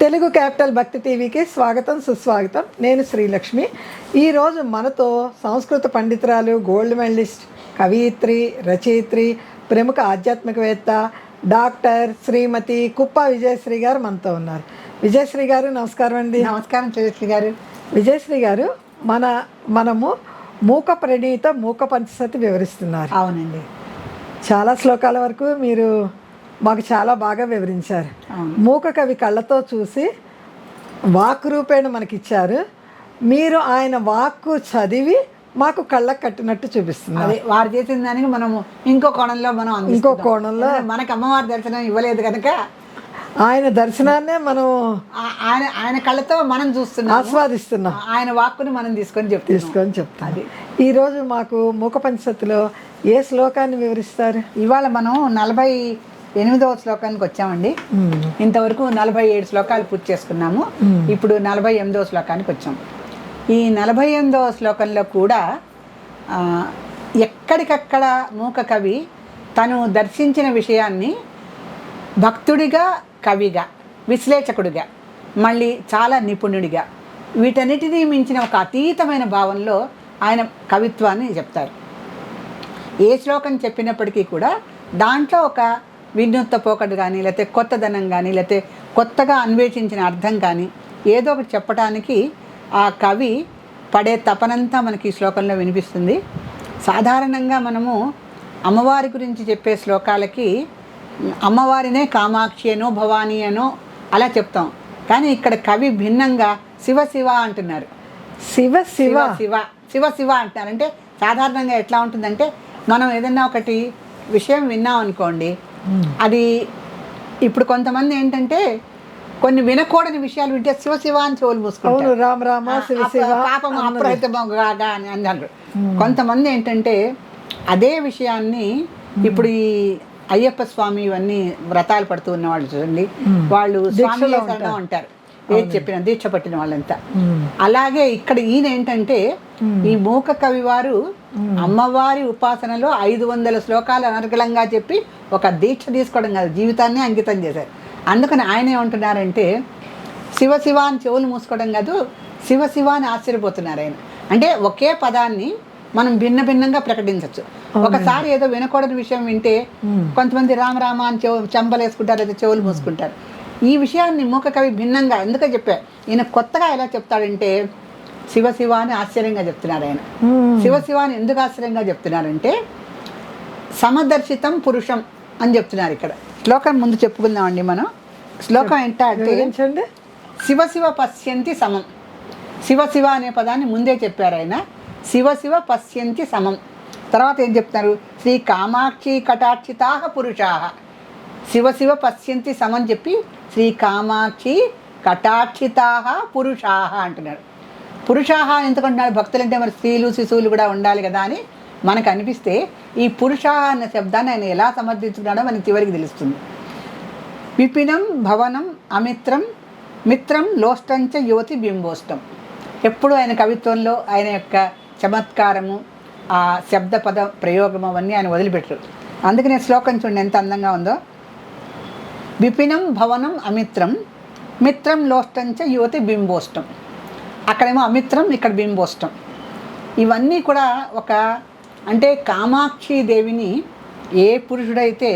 Telugu capital భక్తి టీవీకి స్వాగతం సుస్వాగతం. నేను శ్రీలక్ష్మి. ఈరోజు మనతో సంస్కృత పండితురాలు, గోల్డ్ మెడలిస్ట్, కవయిత్రి, రచయిత్రి, ప్రముఖ ఆధ్యాత్మికవేత్త డాక్టర్ శ్రీమతి కుప్ప విజయశ్రీ గారు మనతో ఉన్నారు. విజయశ్రీ గారు నమస్కారం అండి. నమస్కారం శ్రీలక్ష్మి గారు. విజయశ్రీ గారు, మనము మూక ప్రణీత మూక పంచసతి వివరిస్తున్నారు. అవునండి, చాలా శ్లోకాల వరకు మీరు మాకు చాలా బాగా వివరించారు. మూక కవి కళ్ళతో చూసి వాక్ రూపేణ మనకిచ్చారు. మీరు ఆయన వాక్కు చదివి మాకు కళ్ళకు కట్టినట్టు చూపిస్తున్నారు. అదే వారు చేసిన దానికి మనము ఇంకో కోణంలో ఇంకో కోణంలో మనకు అమ్మవారి దర్శనం ఇవ్వలేదు కనుక ఆయన దర్శనాన్నే మనం ఆయన కళ్ళతో మనం చూస్తున్నాం, ఆస్వాదిస్తున్నాం. ఆయన వాక్కుని మనం తీసుకొని చెప్తాం. ఈరోజు మాకు మూక పంచసతిలో ఏ శ్లోకాన్ని వివరిస్తారు? ఇవాళ మనం 48వ శ్లోకానికి వచ్చామండి. ఇంతవరకు 47 శ్లోకాలు పూర్తి చేసుకున్నాము. ఇప్పుడు 48వ శ్లోకానికి వచ్చాం. ఈ 48వ శ్లోకంలో కూడా ఎక్కడికక్కడ మూక కవి తను దర్శించిన విషయాన్ని భక్తుడిగా, కవిగా, విశ్లేషకుడిగా, మళ్ళీ చాలా నిపుణుడిగా, వీటన్నిటినీ మించిన ఒక అతీతమైన భావంలో ఆయన కవిత్వాన్ని చెప్తారు. ఏ శ్లోకం చెప్పినప్పటికీ కూడా దాంట్లో ఒక వినూత్న పోకడు కానీ, లేకపోతే కొత్తదనం కానీ, లేకపోతే కొత్తగా అన్వేషించిన అర్థం కానీ ఏదో ఒకటి చెప్పడానికి ఆ కవి పడే తపనంతా మనకి ఈ శ్లోకంలో వినిపిస్తుంది. సాధారణంగా మనము అమ్మవారి గురించి చెప్పే శ్లోకాలకి అమ్మవారినే కామాక్షి అనో, భవానీ అనో అలా చెప్తాం. కానీ ఇక్కడ కవి భిన్నంగా శివ శివ అంటున్నారు. శివ శివ శివ శివ శివ అంటున్నారు. అంటే సాధారణంగా ఎట్లా ఉంటుందంటే, మనం ఏదన్నా ఒకటి విషయం విన్నాం అనుకోండి, అది ఇప్పుడు కొంతమంది ఏంటంటే కొన్ని వినకూడని విషయాలు వింటే శివ శివ అని చెవులు మూసుకుంటారు. రామ రామ శివ శివ పాపం అప్పుడైతే అని అన్నారు. కొంతమంది ఏంటంటే అదే విషయాన్ని ఇప్పుడు ఈ అయ్యప్ప స్వామి ఇవన్నీ వ్రతాలు పడుతూ ఉన్న వాళ్ళు చూడండి, వాళ్ళు స్వామి అంటారు, ఏది చెప్పిన దీక్ష పట్టిన వాళ్ళంతా. అలాగే ఇక్కడ ఈయన ఏంటంటే ఈ మూక కవి వారు అమ్మవారి ఉపాసనలో 500 శ్లోకాలు అనర్గళంగా చెప్పి ఒక దీక్ష తీసుకోవడం కాదు, జీవితాన్ని అంకితం చేశారు. అందుకని ఆయన ఏమంటున్నారంటే శివ శివ అని చెవులు మూసుకోవడం కాదు, శివ శివ అని ఆశ్చర్యపోతున్నారు ఆయన. అంటే ఒకే పదాన్ని మనం భిన్న భిన్నంగా ప్రకటించవచ్చు. ఒకసారి ఏదో వినకూడని విషయం వింటే కొంతమంది రామ రామ అని చెంపలేసుకుంటారు, లేదా చెవులు మూసుకుంటారు. ఈ విషయాన్ని మూక కవి భిన్నంగా ఎందుకో చెప్పారు. ఈయన కొత్తగా ఎలా చెప్తాడంటే శివ శివ అని ఆశ్చర్యంగా చెప్తున్నారు ఆయన. శివ శివ అని ఎందుకు ఆశ్చర్యంగా చెప్తున్నారంటే సమదర్శితం పురుషం అని చెప్తున్నారు. ఇక్కడ శ్లోకం ముందు చెప్పుకుందామండి మనం. శ్లోకం ఏంటంటే శివ శివ పశ్యంతి సమం. శివ శివ అనే పదాన్ని ముందే చెప్పారు ఆయన. శివ శివ పశ్యంతి సమం. తర్వాత ఏం చెప్తున్నారు? శ్రీ కామాక్షి కటాక్షితాః పురుషాః. శివ శివ పశ్యంతి సమం చెప్పి శ్రీ కామాక్షి కటాక్షితాః పురుషాః అంటున్నాడు. పురుషాః ఎందుకంటున్నాడు? భక్తులంటే మరి స్త్రీలు, శిశువులు కూడా ఉండాలి కదా అని మనకు అనిపిస్తే ఈ పురుషాః అన్న శబ్దాన్ని ఆయన ఎలా సమర్థించుకున్నాడో మనకి చివరికి తెలుస్తుంది. విపినం భవనం అమిత్రం మిత్రం లోష్టంచ యువతి బింబోష్టం. ఎప్పుడు ఆయన కవిత్వంలో ఆయన యొక్క చమత్కారము, ఆ శబ్ద పద ప్రయోగం అవన్నీ ఆయన వదిలిపెట్టరు. అందుకనే శ్లోకం చూడండి ఎంత అందంగా ఉందో. విపినం భవనం అమిత్రం మిత్రం లోష్టంచ యువతి బింబోష్టం. అక్కడేమో అమిత్రం, ఇక్కడ బింబోష్టం. ఇవన్నీ కూడా ఒక అంటే కామాక్షి దేవిని ఏ పురుషుడైతే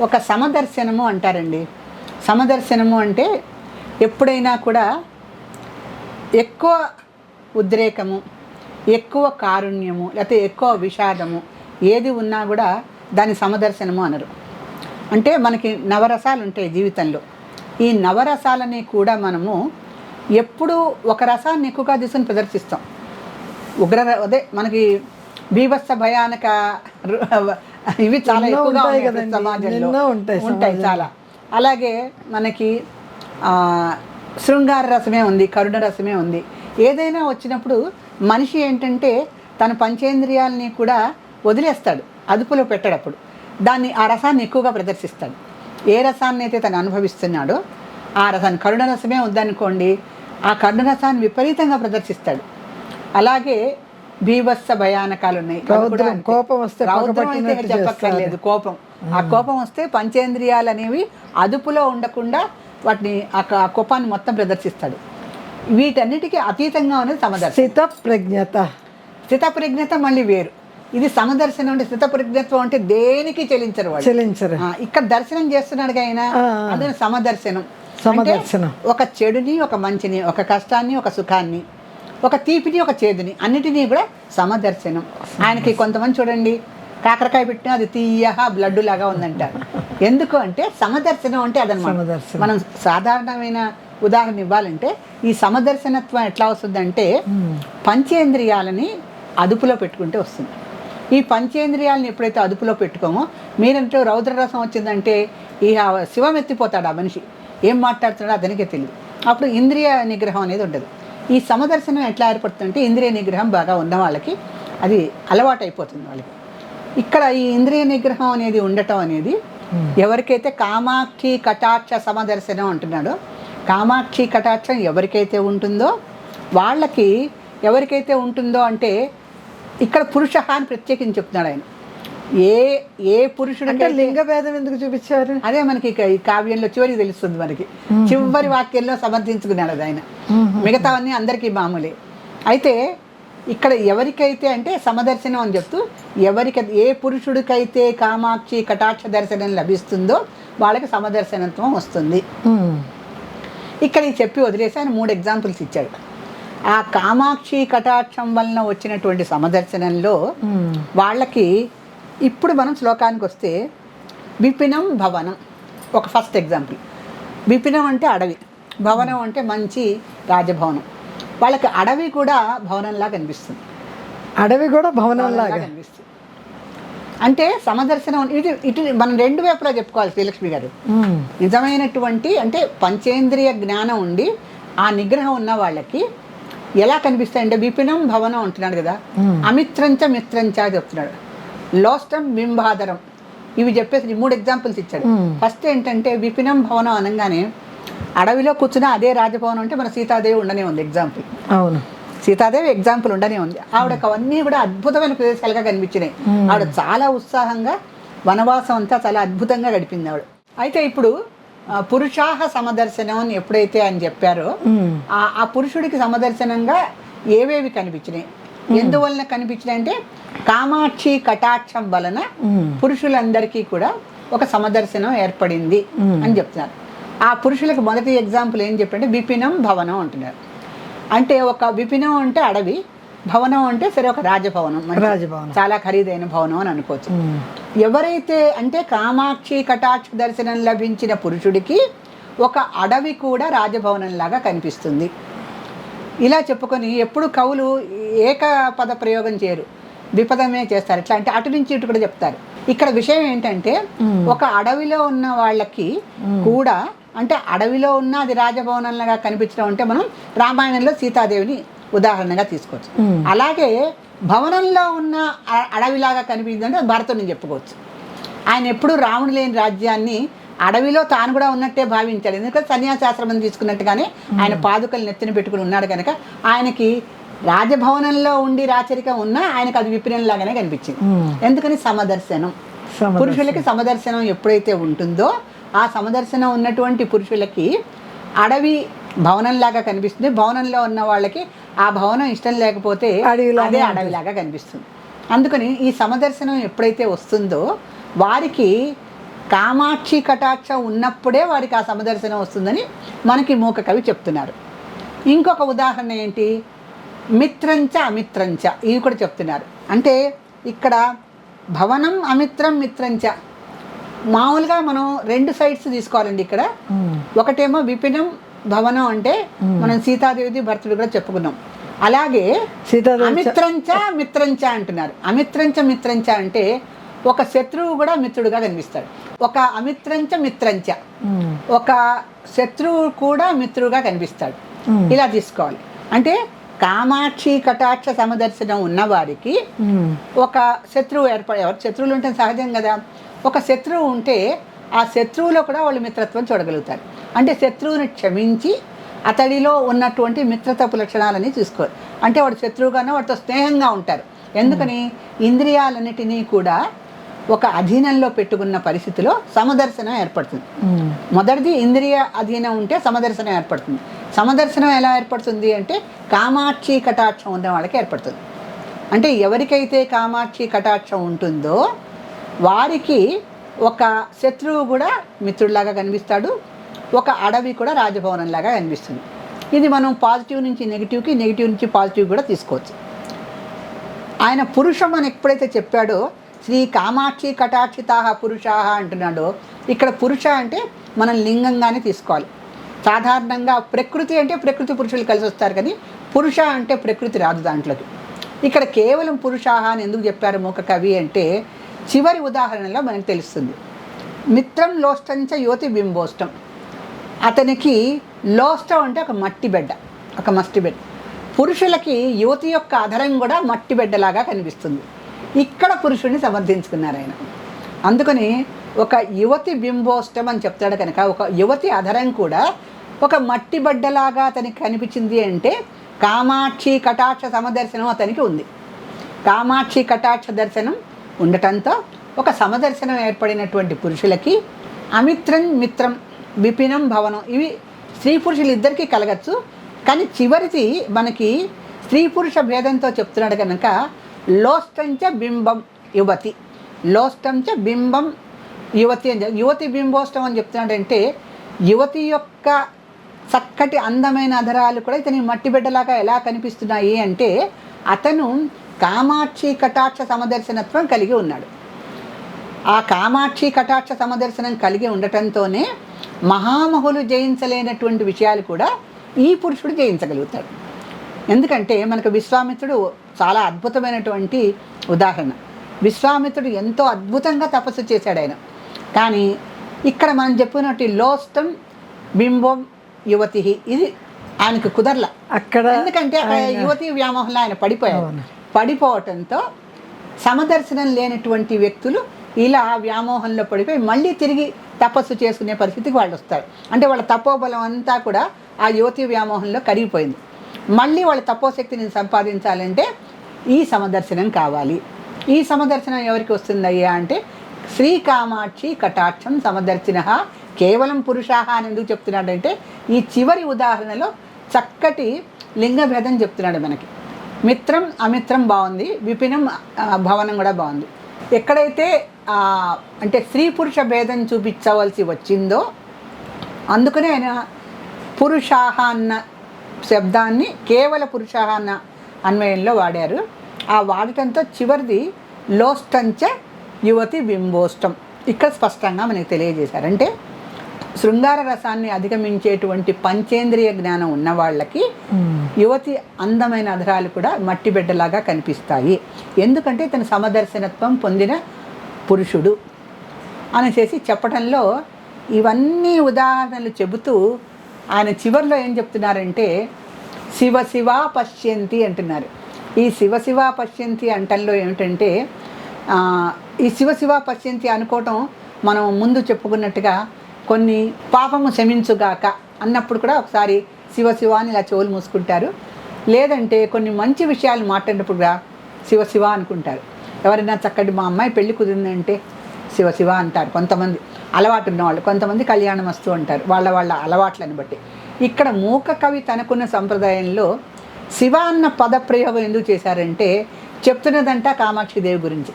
ఒక సమదర్శనము అంటారండి. సమదర్శనము అంటే ఎప్పుడైనా కూడా ఎక్కువ ఉద్రేకము, ఎక్కువ కారుణ్యము, లేకపోతే ఎక్కువ విషాదము ఏది ఉన్నా కూడా దాని సమదర్శనము అనరు. అంటే మనకి నవరసాలు ఉంటాయి జీవితంలో. ఈ నవరసాలని కూడా మనము ఎప్పుడు ఒక రసాన్ని ఎక్కువగా తీసుకుని ప్రదర్శిస్తాం. అదే మనకి బీభత్స భయానక ఇవి చాలా ఎక్కువగా ఉంటాయి సమాజంలో, ఉంటాయి చాలా. అలాగే మనకి శృంగార రసమే ఉంది, కరుణ రసమే ఉంది. ఏదైనా వచ్చినప్పుడు మనిషి ఏంటంటే తన పంచేంద్రియాలని కూడా వదిలేస్తాడు, అదుపులో పెట్టడప్పుడు దాన్ని ఆ రసాన్ని ఎక్కువగా ప్రదర్శిస్తాడు. ఏ రసాన్ని అయితే తను అనుభవిస్తున్నాడో ఆ రసాన్ని, కరుణ రసమే ఉందనుకోండి, ఆ కరుణ రసాన్ని విపరీతంగా ప్రదర్శిస్తాడు. అలాగే బీభత్స భయానకాలు ఉన్నాయి. కోపం వస్తే చెప్పక్కర్లేదు, కోపం. ఆ కోపం వస్తే పంచేంద్రియాలు అనేవి అదుపులో ఉండకుండా వాటిని ఆ కోపాన్ని మొత్తం ప్రదర్శిస్తాడు. వీటన్నిటికీ అతీతంగా ఉన్నది సమదర్శనం. స్థితప్రజ్ఞత. స్థితప్రజ్ఞత మళ్ళీ వేరు. ఇది సమదర్శనం అంటే స్థితప్రజ్ఞత్వం అంటే దేనికి చెలించరు వాళ్ళు. చెలించరు. ఇక్కడ దర్శనం చేస్తున్నాడు ఆయన, అదే సమదర్శనం. సమదర్శనం ఒక చెడుని, ఒక మంచిని, ఒక కష్టాన్ని, ఒక సుఖాన్ని, ఒక తీపిని, ఒక చేదుని, అన్నిటినీ కూడా సమదర్శనం. ఆయనకి కొంతమంది చూడండి కాకరకాయ పెట్టినా అది తీయ బ్లడ్ లాగా ఉందంటారు. ఎందుకు అంటే సమదర్శనం అంటే అదనమాట. మనం సాధారణమైన ఉదాహరణ ఇవ్వాలంటే ఈ సమదర్శనత్వం ఎట్లా వస్తుందంటే పంచేంద్రియాలని అదుపులో పెట్టుకుంటే వస్తుంది. ఈ పంచేంద్రియాలను ఎప్పుడైతే అదుపులో పెట్టుకోమో, మీరంటే రౌద్రరసం వచ్చిందంటే ఈ శివం ఎత్తిపోతాడు ఆ మనిషి, ఏం మాట్లాడుతున్నాడో అతనికే తెలియదు. అప్పుడు ఇంద్రియ నిగ్రహం అనేది ఉండదు. ఈ సమదర్శనం ఎట్లా ఏర్పడుతుందంటే ఇంద్రియ నిగ్రహం బాగా ఉన్న వాళ్ళకి అది అలవాటు అయిపోతుంది వాళ్ళకి. ఇక్కడ ఈ ఇంద్రియ నిగ్రహం అనేది ఉండటం అనేది ఎవరికైతే కామాక్షి కటాక్ష సమదర్శనం అంటున్నాడో, కామాక్షి కటాక్షం ఎవరికైతే ఉంటుందో వాళ్ళకి, ఎవరికైతే ఉంటుందో అంటే ఇక్కడ పురుష అని ప్రత్యేకించి చెప్తున్నాడు ఆయన. ఏ పురుషుడు అంటే లింగ భేదం ఎందుకు చూపించారు? అదే మనకి ఈ కావ్యంలో చివరికి తెలుస్తుంది. మనకి చివరి వాక్యంలో సమర్థించుకున్నాడు అది ఆయన. మిగతావన్నీ అందరికీ మామూలే. అయితే ఇక్కడ ఎవరికైతే అంటే సమదర్శనం అని చెప్తూ, ఏ పురుషుడికైతే కామాక్షి కటాక్ష దర్శనం లభిస్తుందో వాళ్ళకి సమదర్శనత్వం వస్తుంది. ఇక్కడ చెప్పి వదిలేసి ఆయన 3 ఎగ్జాంపుల్స్ ఇచ్చాడు. ఆ కామాక్షి కటాక్షం వలన వచ్చినటువంటి సమదర్శనంలో వాళ్ళకి ఇప్పుడు మనం శ్లోకానికి వస్తే విపినం భవనం ఒక ఫస్ట్ ఎగ్జాంపుల్. విపినం అంటే అడవి, భవనం అంటే మంచి రాజభవనం. వాళ్ళకి అడవి కూడా భవనంలా కనిపిస్తుంది. అడవి కూడా భవనంలాగా కనిపిస్తుంది. అంటే సమదర్శనం ఇటు మనం 2 వైపులా చెప్పుకోవాలి శ్రీలక్ష్మి గారు. నిజమైనటువంటి అంటే పంచేంద్రియ జ్ఞానం ఉండి ఆ నిగ్రహం ఉన్న వాళ్ళకి ఎలా కనిపిస్తాయంటే విపినం భవనం అంటున్నాడు కదా, అమిత్రంచ మిత్రంచ చెప్తున్నాడు, లోస్టం బింబాధరం, ఇవి చెప్పేసి 3 ఎగ్జాంపుల్స్ ఇచ్చాడు. ఫస్ట్ ఏంటంటే విపినం భవనం అనగానే అడవిలో కూర్చున్న అదే రాజభవనం అంటే మన సీతాదేవి ఉండనే ఉంది ఎగ్జాంపుల్. అవును, సీతాదేవి ఎగ్జాంపుల్ ఉండనే ఉంది. ఆవిడకు అవన్నీ కూడా అద్భుతమైన ప్రదేశాలుగా కనిపించినాయి. ఆవిడ చాలా ఉత్సాహంగా వనవాసం అంతా చాలా అద్భుతంగా గడిపింది ఆవిడ. అయితే ఇప్పుడు పురుషాహ సమదర్శనం అని ఎప్పుడైతే అని చెప్పారో ఆ పురుషుడికి సమదర్శనంగా ఏవేవి కనిపించినాయి, ఎందువలన కనిపించినాయి అంటే కామాక్షి కటాక్షం వలన పురుషులందరికీ కూడా ఒక సమదర్శనం ఏర్పడింది అని చెప్తున్నారు. ఆ పురుషులకు మొదటి ఎగ్జాంపుల్ ఏం చెప్పంటే విపినం భవనం అంటున్నారు. అంటే ఒక విపినం అంటే అడవి, భవనం అంటే సరే ఒక రాజభవనం, చాలా ఖరీదైన భవనం అని అనుకోవచ్చు. ఎవరైతే అంటే కామాక్షి కటాక్ష దర్శనం లభించిన పురుషుడికి ఒక అడవి కూడా రాజభవనం లాగా కనిపిస్తుంది. ఇలా చెప్పుకొని ఎప్పుడు కవులు ఏకపద ప్రయోగం చేయరు, ద్విపదమే చేస్తారు. ఎట్లా అంటే అటు నుంచి ఇటు కూడా చెప్తారు. ఇక్కడ విషయం ఏంటంటే ఒక అడవిలో ఉన్న వాళ్ళకి కూడా అంటే అడవిలో ఉన్న అది రాజభవనంలాగా కనిపించడం అంటే మనం రామాయణంలో సీతాదేవిని ఉదాహరణగా తీసుకోవచ్చు. అలాగే భవనంలో ఉన్న అడవిలాగా కనిపించిందంటే భరతుడిని చెప్పుకోవచ్చు. ఆయన ఎప్పుడు రాముడు లేని రాజ్యాన్ని అడవిలో తాను కూడా ఉన్నట్టే భావించాడు. ఎందుకంటే సన్యాసాశ్రమం తీసుకున్నట్టుగానే ఆయన పాదుకలు నెత్తిన పెట్టుకుని ఉన్నాడు కనుక ఆయనకి రాజభవనంలో ఉండి రాచరికం ఉన్నా ఆయనకు అది విపినంలాగానే కనిపించింది. ఎందుకని సమదర్శనం. పురుషులకి సమదర్శనం ఎప్పుడైతే ఉంటుందో ఆ సమదర్శనం ఉన్నటువంటి పురుషులకి అడవి భవనంలాగా కనిపిస్తుంది. భవనంలో ఉన్న వాళ్ళకి ఆ భవనం ఇష్టం లేకపోతే అదే అడవిలాగా కనిపిస్తుంది. అందుకని ఈ సమదర్శనం ఎప్పుడైతే వస్తుందో వారికి కామాక్షి కటాక్షం ఉన్నప్పుడే వారికి ఆ సమదర్శనం వస్తుందని మనకి మూక కవి చెప్తున్నారు. ఇంకొక ఉదాహరణ ఏంటి, మిత్రంచ అమిత్రంచ, ఇవి కూడా చెప్తున్నారు. అంటే ఇక్కడ భవనం అమిత్రం మిత్రంచ, మామూలుగా మనం 2 సైడ్స్ తీసుకోవాలండి. ఇక్కడ ఒకటేమో విపినం భవనం అంటే మనం సీతాదేవి భర్తడు కూడా చెప్పుకున్నాం. అలాగే అమిత్రంచ మిత్రంచ అంటున్నారు. అమిత్రంచ మిత్రంచ అంటే ఒక శత్రువు కూడా మిత్రుడుగా కనిపిస్తాడు. ఒక అమిత్రంచ మిత్రంచ, ఒక శత్రువు కూడా మిత్రుడుగా కనిపిస్తాడు. ఇలా తీసుకోవాలి. అంటే కామాక్షి కటాక్ష సమదర్శనం ఉన్నవారికి ఒక శత్రువు ఎవరు శత్రువులు ఉంటే సహజం కదా. ఒక శత్రువు ఉంటే ఆ శత్రువులో కూడా వాళ్ళు మిత్రత్వం చూడగలుగుతారు. అంటే శత్రువుని క్షమించి అతడిలో ఉన్నటువంటి మిత్రత్వపు లక్షణాలని చూసుకోవాలి. అంటే వాడు శత్రువుగానే వాడితో స్నేహంగా ఉంటారు. ఎందుకని ఇంద్రియాలన్నిటినీ కూడా ఒక అధీనంలో పెట్టుకున్న పరిస్థితిలో సమదర్శనం ఏర్పడుతుంది. మొదటిది ఇంద్రియ అధీనం ఉంటే సమదర్శనం ఏర్పడుతుంది. సమదర్శనం ఎలా ఏర్పడుతుంది అంటే కామాక్షి కటాక్షం ఉన్న వాళ్ళకి ఏర్పడుతుంది. అంటే ఎవరికైతే కామాక్షి కటాక్షం ఉంటుందో వారికి ఒక శత్రువు కూడా మిత్రుడిలాగా కనిపిస్తాడు, ఒక అడవి కూడా రాజభవనంలాగా కనిపిస్తుంది. ఇది మనం పాజిటివ్ నుంచి నెగిటివ్కి, నెగిటివ్ నుంచి పాజిటివ్ కూడా తీసుకోవచ్చు. ఆయన పురుషం అని ఎప్పుడైతే చెప్పాడో శ్రీ కామాక్షి కటాక్షితాహ పురుషాహ అంటున్నాడో, ఇక్కడ పురుష అంటే మనం లింగంగానే తీసుకోవాలి. సాధారణంగా ప్రకృతి అంటే ప్రకృతి పురుషులు కలిసి వస్తారు, కానీ పురుష అంటే ప్రకృతి రాదు దాంట్లోకి. ఇక్కడ కేవలం పురుషాహ అని ఎందుకు చెప్పారు మూక కవి అంటే చివరి ఉదాహరణలో మనకు తెలుస్తుంది. మిత్రం లోష్టంచ యువతి బింబోష్టం. అతనికి లోష్టం అంటే ఒక మట్టి బిడ్డ, ఒక మట్టి బిడ్డ. పురుషులకి యువతి యొక్క అధరం కూడా మట్టి బిడ్డలాగా కనిపిస్తుంది. ఇక్కడ పురుషుడిని సమర్థించుకున్నారు ఆయన. అందుకని ఒక యువతి బింబోష్టం అని చెప్తాడు కనుక ఒక యువతి అధరం కూడా ఒక మట్టి బిడ్డలాగా అతనికి కనిపించింది అంటే కామాక్షి కటాక్ష సమదర్శనం అతనికి ఉంది. కామాక్షి కటాక్ష దర్శనం ఉండటంతో ఒక సమదర్శనం ఏర్పడినటువంటి పురుషులకి అమిత్రం మిత్రం విపినం భవనం ఇవి స్త్రీ పురుషులు ఇద్దరికీ కలగచ్చు. కానీ చివరిది మనకి స్త్రీ పురుష భేదంతో చెప్తున్నాడు కనుక లోష్టంచ బింబం యువతి, లోష్టంచ బింబం యువతి అని యువతి బింబోష్టం అని చెప్తున్నాడంటే యువతి యొక్క చక్కటి అందమైన అధరాలు కూడా ఇతని మట్టి బిడ్డలాగా ఎలా కనిపిస్తున్నాయి అంటే అతను కామాక్షి కటాక్ష సమదర్శనత్వం కలిగి ఉన్నాడు. ఆ కామాక్షి కటాక్ష సమదర్శనం కలిగి ఉండటంతోనే మహామహులు జయించలేనటువంటి విషయాలు కూడా ఈ పురుషుడు జయించగలుగుతాడు. ఎందుకంటే మనకు విశ్వామిత్రుడు చాలా అద్భుతమైనటువంటి ఉదాహరణ. విశ్వామిత్రుడు ఎంతో అద్భుతంగా తపస్సు చేశాడు ఆయన. కానీ ఇక్కడ మనం చెప్పినట్టు లోష్టం బింబం యువతి ఇది ఆయనకు కుదరల అక్కడ. ఎందుకంటే అక్కడ యువతి వ్యామోహంలో ఆయన పడిపోయాడు. పడిపోవటంతో సమదర్శనం లేనటువంటి వ్యక్తులు ఇలా వ్యామోహంలో పడిపోయి మళ్ళీ తిరిగి తపస్సు చేసుకునే పరిస్థితికి వాళ్ళు వస్తారు. అంటే వాళ్ళ తపోబలం అంతా కూడా ఆ యువతి వ్యామోహంలో కరిగిపోయింది. మళ్ళీ వాళ్ళ తపోశక్తిని సంపాదించాలంటే ఈ సమదర్శనం కావాలి. ఈ సమదర్శనం ఎవరికి వస్తుందయ్యా అంటే శ్రీ కామాక్షి కటాక్షం సమదర్శిన కేవలం పురుషాహ అని ఎందుకు చెప్తున్నాడంటే ఈ చివరి ఉదాహరణలో చక్కటి లింగభేదం చెప్తున్నాడు మనకి. మిత్రం అమిత్రం బాగుంది, విపినం భవనం కూడా బాగుంది. ఎక్కడైతే అంటే స్త్రీ పురుష భేదం చూపించవలసి వచ్చిందో అందుకనే ఆయన పురుషాహ అన్న శబ్దాన్ని కేవల పురుషాహ అన్న అన్వయంలో వాడారు. ఆ వాడటంతో చివరిది లోష్టంచ యువతి బింబోష్టం ఇక్కడ స్పష్టంగా మనకి తెలియజేశారు. అంటే శృంగార రసాన్ని అధిగమించేటువంటి పంచేంద్రియ జ్ఞానం ఉన్న వాళ్ళకి యువతి అందమైన అధరాలు కూడా మట్టి బిడ్డలాగా కనిపిస్తాయి. ఎందుకంటే తన సమదర్శనత్వం పొందిన పురుషుడు అనేసి చెప్పడంలో ఇవన్నీ ఉదాహరణలు చెబుతూ ఆయన చివరిలో ఏం చెప్తున్నారంటే శివ శివ పశ్యంతి అంటున్నారు. ఈ శివ శివ పశ్యంతి అంటంలో ఏమిటంటే ఈ శివ శివ పశ్యంతి అనుకోవటం మనం ముందు చెప్పుకున్నట్టుగా కొన్ని పాపము శమించుగాక అన్నప్పుడు కూడా ఒకసారి శివ శివ అని ఇలా చెవులు మూసుకుంటారు. లేదంటే కొన్ని మంచి విషయాలు మాట్లాడినప్పుడు కూడా శివ శివ అనుకుంటారు. ఎవరైనా చక్కటి మా అమ్మాయి పెళ్ళి కుదిరిందంటే శివ శివ అంటారు కొంతమంది అలవాటు ఉన్నవాళ్ళు, కొంతమంది కళ్యాణం వస్తూ అంటారు వాళ్ళ అలవాట్లను బట్టి. ఇక్కడ మూక కవి తనకున్న సంప్రదాయంలో శివ అన్న పదప్రయోగం ఎందుకు చేశారంటే చెప్తున్నదంట కామాక్షిదేవి గురించి.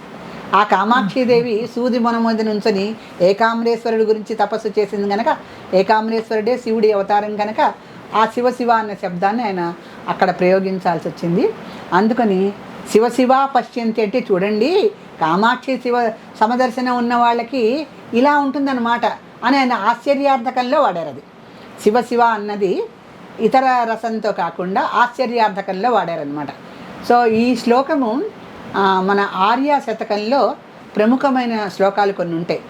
ఆ కామాక్షిదేవి సూది మొనమొద నుంచని ఏకాంబరేశ్వరుడి గురించి తపస్సు చేసింది కనుక ఏకాంబరేశ్వరుడే శివుడి అవతారం కనుక ఆ శివ శివ అన్న శబ్దాన్ని ఆయన అక్కడ ప్రయోగించాల్సి వచ్చింది. అందుకని శివ శివ పశ్యంతి అంటే చూడండి కామాక్షి శివ సమదర్శనం ఉన్న వాళ్ళకి ఇలా ఉంటుందన్నమాట అని ఆయన ఆశ్చర్యార్థకంలో వాడారు. అది శివ శివ అన్నది ఇతర రసంతో కాకుండా ఆశ్చర్యార్థకంలో వాడారనమాట. సో ఈ శ్లోకము మన ఆర్య శతకంలో ప్రముఖమైన శ్లోకాలు కొన్ని ఉంటాయి.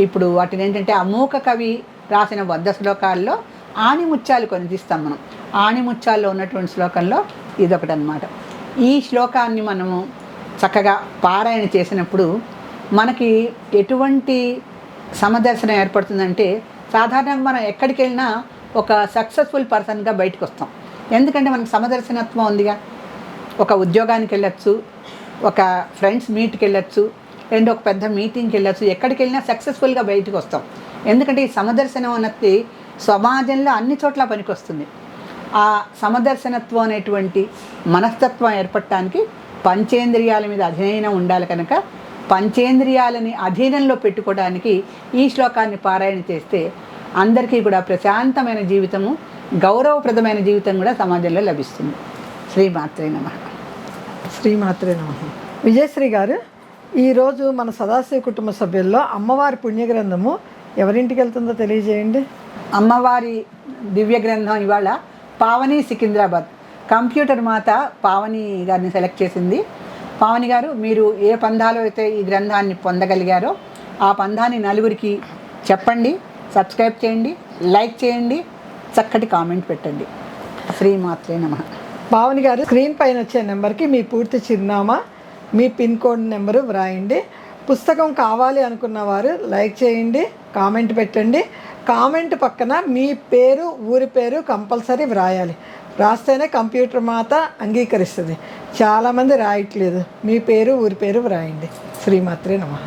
ఇప్పుడు వాటిని ఏంటంటే అమూక కవి రాసిన 100 శ్లోకాల్లో ఆణిముత్యాలు కొన్ని తీస్తాం మనం. ఆణిముత్యాల్లో ఉన్నటువంటి శ్లోకంలో ఇదొకటి అనమాట. ఈ శ్లోకాన్ని మనము చక్కగా పారాయణ చేసినప్పుడు మనకి ఎటువంటి సమదర్శనం ఏర్పడుతుందంటే సాధారణంగా మనం ఎక్కడికి వెళ్ళినా ఒక సక్సెస్ఫుల్ పర్సన్గా బయటకు వస్తాం. ఎందుకంటే మనకు సమదర్శనత్వం ఉందిగా. ఒక ఉద్యోగానికి వెళ్ళచ్చు, ఒక ఫ్రెండ్స్ మీట్కి వెళ్ళచ్చు, రెండు ఒక పెద్ద మీటింగ్కి వెళ్ళచ్చు, ఎక్కడికి వెళ్ళినా సక్సెస్ఫుల్గా బయటకు వస్తాం. ఎందుకంటే ఈ సమదర్శనం అన్నది సమాజంలో అన్ని చోట్ల పనికొస్తుంది. ఆ సమదర్శనత్వం అనేటువంటి మనస్తత్వం ఏర్పడటానికి పంచేంద్రియాల మీద అధీనం ఉండాలి కనుక పంచేంద్రియాలని అధీనంలో పెట్టుకోవడానికి ఈ శ్లోకాన్ని పారాయణ చేస్తే అందరికీ కూడా ప్రశాంతమైన జీవితము, గౌరవప్రదమైన జీవితం కూడా సమాజంలో లభిస్తుంది. శ్రీమాత్రే నమః. శ్రీమాత్రే నమః. విజయశ్రీ గారు, ఈరోజు మన సదాశివ కుటుంబ సభ్యుల్లో అమ్మవారి పుణ్యగ్రంథము ఎవరింటికి వెళ్తుందో తెలియజేయండి. అమ్మవారి దివ్య గ్రంథం ఇవాళ పావని సికింద్రాబాద్ కంప్యూటర్ మాత పావని గారిని సెలెక్ట్ చేసింది. పావని గారు, మీరు ఏ పంధాలో అయితే ఈ గ్రంథాన్ని పొందగలిగారో ఆ పంధాన్ని నలుగురికి చెప్పండి, సబ్స్క్రైబ్ చేయండి, లైక్ చేయండి, చక్కటి కామెంట్ పెట్టండి. శ్రీమాత్రే నమః. పావని గారు, స్క్రీన్ పైన వచ్చే నెంబర్కి మీ పూర్తి చిరునామా, మీ పిన్ కోడ్ నెంబరు వ్రాయండి. పుస్తకం కావాలి అనుకున్న వారు లైక్ చేయండి, కామెంట్ పెట్టండి. కామెంట్ పక్కన మీ పేరు, ఊరి పేరు కంపల్సరీ వ్రాయాలి. రాస్తేనే కంప్యూటర్ మాత అంగీకరిస్తుంది. చాలామంది రాయట్లేదు. మీ పేరు, ఊరి పేరు వ్రాయండి. శ్రీమాత్రే నమః.